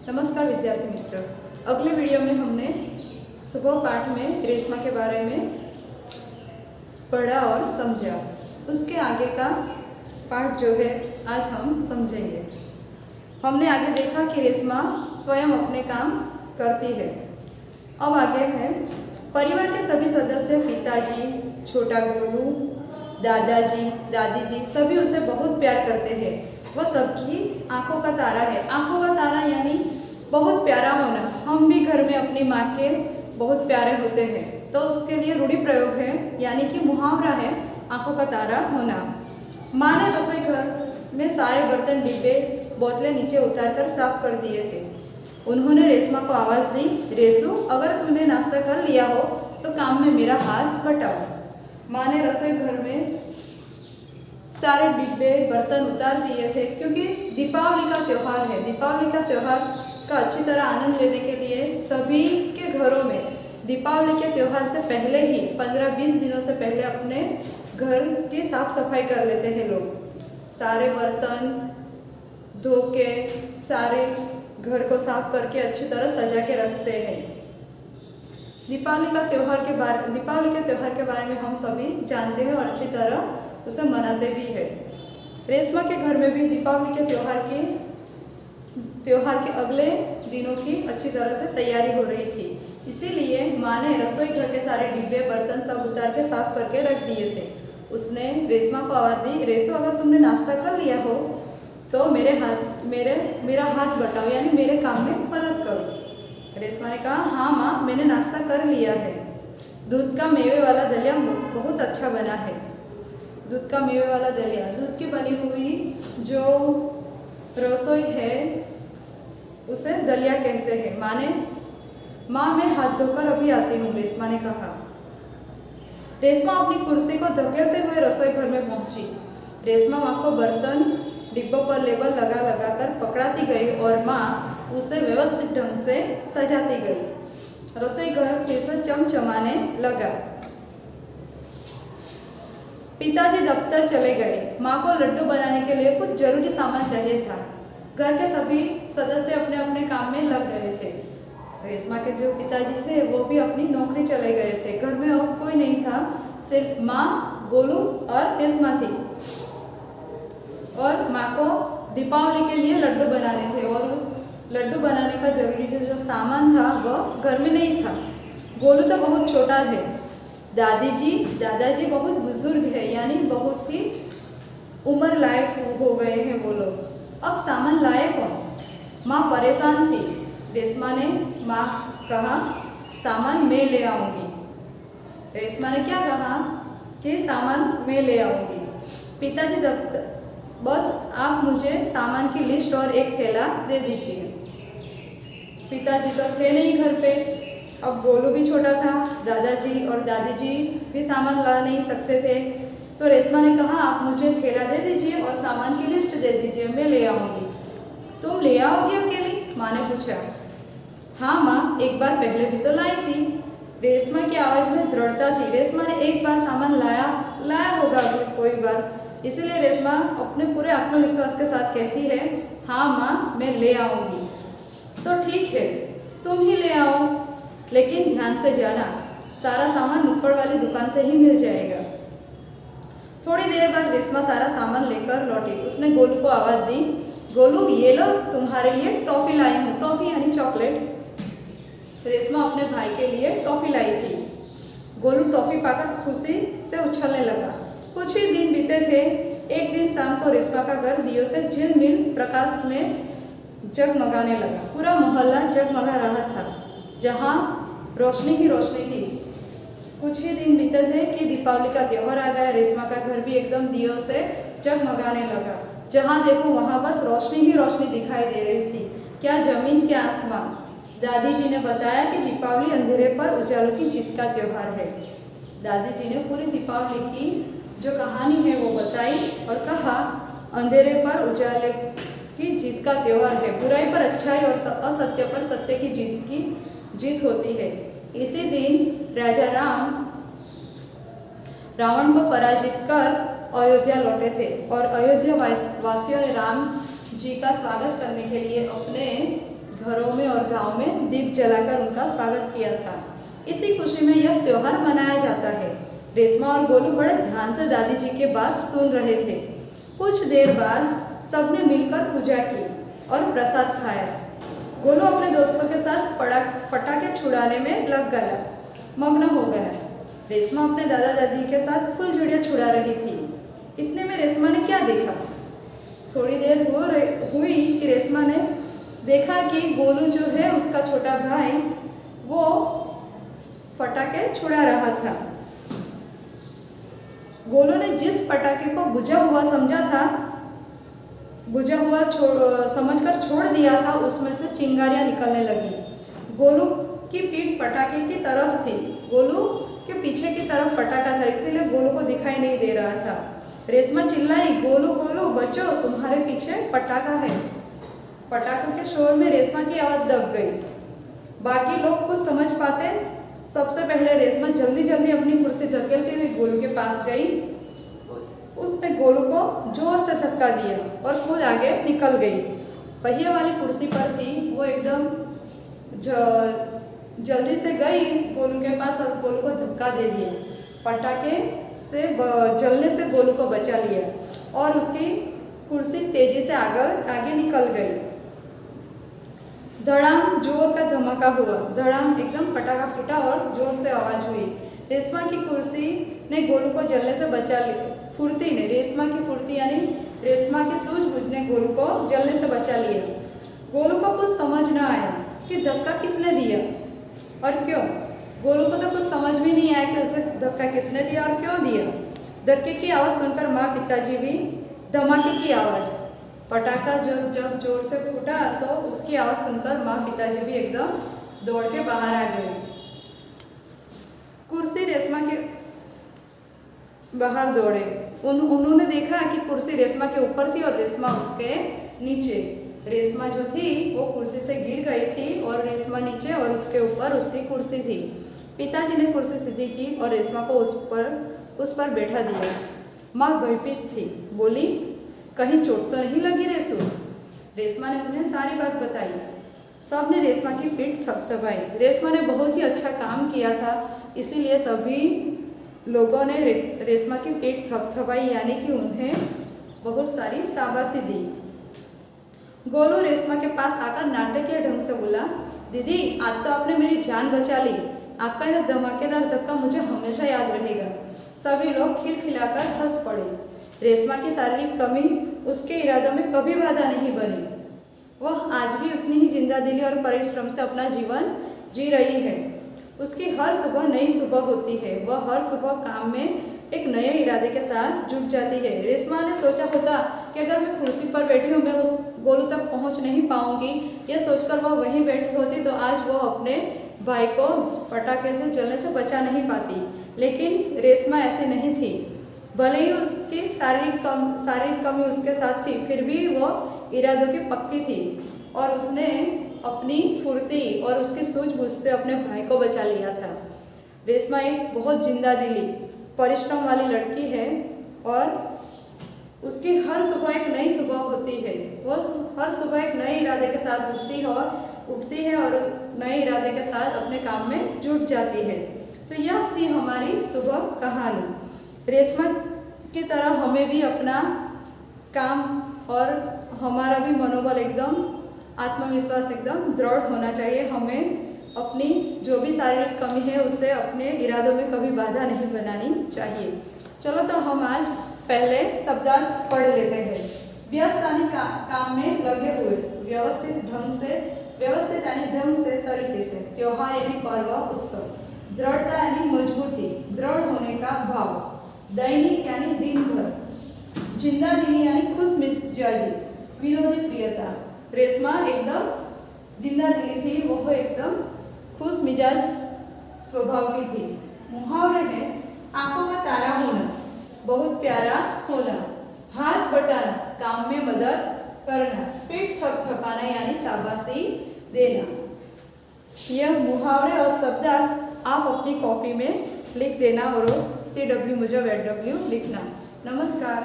नमस्कार विद्यार्थी मित्र। अगले वीडियो में हमने सुबह पाठ में रेशमा के बारे में पढ़ा और समझा। उसके आगे का पाठ जो है आज हम समझेंगे। हमने आगे देखा कि रेशमा स्वयं अपने काम करती है। अब आगे है परिवार के सभी सदस्य, पिताजी, छोटा गोलू, दादाजी, दादी जी सभी उसे बहुत प्यार करते हैं। वह सबकी आंखों का तारा है। आंखों का तारा यानी बहुत प्यारा होना। हम भी घर में अपनी माँ के बहुत प्यारे होते हैं, तो उसके लिए रूढ़ि प्रयोग है, यानी कि मुहावरा है आंखों का तारा होना। माँ ने रसोई घर में सारे बर्तन, डिब्बे, बोतलें नीचे उतारकर साफ कर दिए थे। उन्होंने रेशमा को आवाज़ दी, रेशु, अगर तूने नाश्ता कर लिया हो तो काम में मेरा हाथ बटाओ। माँ ने रसोई घर में सारे डिब्बे, बर्तन उतार दिए थे, क्योंकि दीपावली का त्यौहार है। दीपावली का त्यौहार का अच्छी तरह आनंद लेने के लिए सभी के घरों में दीपावली के त्यौहार से पहले ही 15-20 दिनों से पहले अपने घर की साफ सफाई कर लेते हैं लोग। सारे बर्तन धो के सारे घर को साफ करके अच्छी तरह सजा के रखते हैं। दीपावली के त्यौहार के बारे में हम सभी जानते हैं और अच्छी तरह उसे मनाते भी हैं। रेशमा के घर में भी दीपावली के त्योहार के अगले दिनों की अच्छी तरह से तैयारी हो रही थी। इसीलिए माँ ने रसोई घर के सारे डिब्बे, बर्तन सब उतार के साफ करके रख दिए थे। उसने रेशमा को आवाज़ दी, रेशु, अगर तुमने नाश्ता कर लिया हो तो मेरा हाथ बटाओ, यानी मेरे काम में मदद करो। रेशमा ने कहा, हाँ माँ, मैंने नाश्ता कर लिया है। दूध का मेवे वाला दलिया बहुत अच्छा बना है। दूध का मेवे वाला दलिया, दूध की बनी हुई जो रसोई है उसे दलिया कहते हैं। माँ मैं हाथ धोकर अभी आती हूँ, रेशमा ने कहा। रेशमा अपनी कुर्सी को धकेलते हुए रसोई घर में पहुंची। रेशमा माँ को बर्तन डिब्बों पर लेबल लगा लगा कर पकड़ाती गई और माँ उसे व्यवस्थित ढंग से सजाती गई। रसोई घर फिर से चमचमाने लगा। पिताजी दफ्तर चले गए। माँ को लड्डू बनाने के लिए कुछ जरूरी सामान चाहिए था। घर के सभी सदस्य अपने अपने काम में लग गए थे। रेशमा के जो पिताजी थे वो भी अपनी नौकरी चले गए थे। घर में और कोई नहीं था, सिर्फ माँ, गोलू और रेशमा थी। और माँ को दीपावली के लिए लड्डू बनाने थे और लड्डू बनाने का जरूरी जो सामान था वह घर में नहीं था। गोलू तो बहुत छोटा है। दादाजी बहुत बुजुर्ग है, यानी बहुत ही उम्र लायक हो गए हैं वो लोग। अब सामान लाए कौन? माँ परेशान थी। रेशमा ने माँ कहा, सामान मैं ले आऊँगी। रेशमा ने क्या कहा कि सामान मैं ले आऊँगी। पिताजी दफ्तर, बस आप मुझे सामान की लिस्ट और एक थैला दे दीजिए। पिताजी तो थे नहीं घर पे। अब गोलू भी छोटा था। दादाजी और दादी जी भी सामान ला नहीं सकते थे। तो रेशमा ने कहा, आप मुझे थैला दे दीजिए और सामान की लिस्ट दे दीजिए, मैं ले आऊँगी। तुम ले आओगी अकेली? माँ ने पूछा। हाँ माँ, एक बार पहले भी तो लाई थी। रेशमा की आवाज़ में दृढ़ता थी। रेशमा ने एक बार सामान लाया होगा कोई बार, इसीलिए रेशमा अपने पूरे आत्मविश्वास के साथ कहती है, हाँ माँ, मैं ले आऊँगी। तो ठीक है, तुम ही ले आओ, लेकिन ध्यान से जाना, सारा सामान नुक्कड़ वाली दुकान से ही मिल जाएगा। थोड़ी देर बाद रेशमा सारा सामान लेकर लौटी। उसने गोलू को आवाज़ दी, गोलू, ये लो, तुम्हारे लिए टॉफ़ी लाई हूँ। टॉफ़ी यानी चॉकलेट। रेशमा अपने भाई के लिए टॉफ़ी लाई थी। गोलू टॉफ़ी पाकर खुशी से उछलने लगा। कुछ ही दिन बीते थे। एक दिन शाम को रेशमा का घर दियों से झिलमिल प्रकाश में जगमगाने लगा। पूरा मोहल्ला जगमगा रहा था, जहाँ रोशनी ही रोशनी थी। कुछ ही दिन बीते थे कि दीपावली का त्यौहार आ गया। रेशमा का घर भी एकदम दियों से जगमगाने लगा। जहाँ देखो वहाँ बस रोशनी ही रोशनी दिखाई दे रही थी। क्या जमीन, क्या आसमान। दादी जी ने बताया कि दीपावली अंधेरे पर उजालों की जीत का त्यौहार है। दादी जी ने पूरी दीपावली की जो कहानी है वो बताई और कहा, अंधेरे पर उजाले की जीत का त्यौहार है। बुराई पर अच्छाई और असत्य पर सत्य की जीत होती है। इसी दिन राजा रावण को पराजित कर अयोध्या लौटे थे और अयोध्या वासियों ने राम जी का स्वागत करने के लिए अपने घरों दीप जलाकर उनका स्वागत किया था। इसी खुशी में यह त्योहार मनाया जाता है। रेशमा और गोलू बड़े ध्यान से दादी जी के बात सुन रहे थे। कुछ देर बाद सबने मिलकर पूजा की और प्रसाद खाया। गोलू अपने दोस्तों के साथ पटाखे छुड़ाने में लग गया, मग्न हो गया। रेशमा अपने दादा दादी के साथ फुलझड़ियाँ छुड़ा रही थी। इतने में रेशमा ने क्या देखा? थोड़ी देर हुई कि रेशमा ने देखा कि गोलू जो है उसका छोटा भाई वो पटाखे छुड़ा रहा था। गोलू ने जिस पटाखे को बुझा हुआ समझा था, बुझा हुआ समझकर छोड़ दिया था, उसमें से चिंगारियां निकलने लगी। गोलू की पीठ पटाखे की तरफ थी। गोलू के पीछे की तरफ पटाखा था, इसीलिए गोलू को दिखाई नहीं दे रहा था। रेशमा चिल्लाई, गोलू गोलू बचो, तुम्हारे पीछे पटाखा है। पटाखों के शोर में रेशमा की आवाज़ दब गई। बाकी लोग कुछ समझ पाते। सबसे पहले रेशमा जल्दी जल्दी अपनी कुर्सी धकेलती हुई गोलू के पास गई। उसने गोलू को जोर से धक्का दिया और खुद आगे निकल गई। पहिए वाली कुर्सी पर थी, वो एकदम जल्दी से गई गोलू के पास और गोलू को धक्का दे दिया। पटाखे से जलने से गोलू को बचा लिया और उसकी कुर्सी तेजी से आगे निकल गई। धड़ाम, जोर का धमाका हुआ। धड़ाम, एकदम पटाखा फूटा और जोर से आवाज हुई। रेशमा की कुर्सी ने गोलू को जलने से बचा लिया। फुर्ती ने, रेशमा की फुर्ती यानी रेशमा की सूझबूझ ने गोलू को जलने से बचा लिया। गोलू को कुछ समझ न आया कि धक्का किसने दिया और क्यों। गोलू को तो कुछ समझ भी नहीं आया कि उसे धक्का किसने दिया और क्यों दिया। धक्के की आवाज़ सुनकर माँ पिताजी भी, धमाके की आवाज़, पटाखा जब जोर से फूटा तो उसकी आवाज़ सुनकर माँ पिताजी भी एकदम दौड़ के बाहर आ गए। कुर्सी रेशमा के बाहर दौड़े। उन्होंने देखा कि कुर्सी रेशमा के ऊपर थी और रेशमा उसके नीचे। रेशमा जो थी वो कुर्सी से गिर गई थी और रेशमा नीचे और उसके ऊपर उसकी कुर्सी थी। पिताजी ने कुर्सी सीधी की और रेशमा को उस पर बैठा दिया। माँ भयभीत थी, बोली, कहीं चोट तो नहीं लगी रेशू? रेशमा ने उन्हें सारी बात बताई। सब ने रेशमा की पीठ थपथपाई। रेशमा ने बहुत ही अच्छा काम किया था, इसीलिए सभी लोगों ने रेशमा की पीठ थपथपाई, यानी कि उन्हें बहुत सारी शाबाशी दी। गोलू रेशमा के पास आकर नाटकीय ढंग से बोला, दीदी आज तो आपने मेरी जान बचा ली। आपका यह धमाकेदार धक्का मुझे हमेशा याद रहेगा। सभी लोग खिलखिलाकर हंस पड़े। रेशमा की शारीरिक कमी उसके इरादों में कभी बाधा नहीं बनी। वह आज भी उतनी ही जिंदादिली और परिश्रम से अपना जीवन जी रही है। उसकी हर सुबह नई सुबह होती है। वह हर सुबह काम में एक नए इरादे के साथ जुट जाती है। रेशमा ने सोचा होता कि अगर मैं कुर्सी पर बैठी हूँ, मैं उस गोलू तक पहुँच नहीं पाऊँगी, यह सोचकर वह वहीं बैठी होती तो आज वह अपने भाई को पटाखे से जलने से बचा नहीं पाती। लेकिन रेशमा ऐसी नहीं थी। भले ही उसकी शारीरिक कमी उसके साथ थी, फिर भी वह इरादों की पक्की थी और उसने अपनी फुर्ती और उसकी सूझबूझ से अपने भाई को बचा लिया था। रेशमा एक बहुत जिंदादिली, परिश्रम वाली लड़की है और उसकी हर सुबह एक नई सुबह होती है। वो हर सुबह एक नए इरादे के साथ उठती है और नए इरादे के साथ अपने काम में जुट जाती है। तो यह थी हमारी सुबह कहानी। रेशमा की तरह हमें भी अपना काम और हमारा भी मनोबल एकदम, आत्मविश्वास एकदम दृढ़ होना चाहिए। हमें अपनी जो भी शारीरिक कमी है उससे अपने इरादों में कभी बाधा नहीं बनानी चाहिए। चलो तो हम आज पहले शब्दार्थ पढ़ लेते हैं। व्यस्त यानी काम में लगे हुए, व्यवस्थित यानी ढंग से, तरीके से। त्योहार यानी पर्व, उत्सव। दृढ़ता यानी मजबूती, दृढ़ होने का भाव। दैनिक यानी दिन भर। जिंदादिली यानी खुश मिजाजी, विनोदी प्रियता। रेशमा एकदम जिंदादिली थी, वो एकदम खुश मिजाज स्वभाव की थी। मुहावरे हैं, आंखों का तारा होना, बहुत प्यारा होना, हाथ बटाना, काम में मदद करना, पीठ थपथपाना यानी शाबाशी देना। यह मुहावरे और शब्दार्थ आप अपनी कॉपी में लिख देना और CW मुझे @W लिखना। नमस्कार।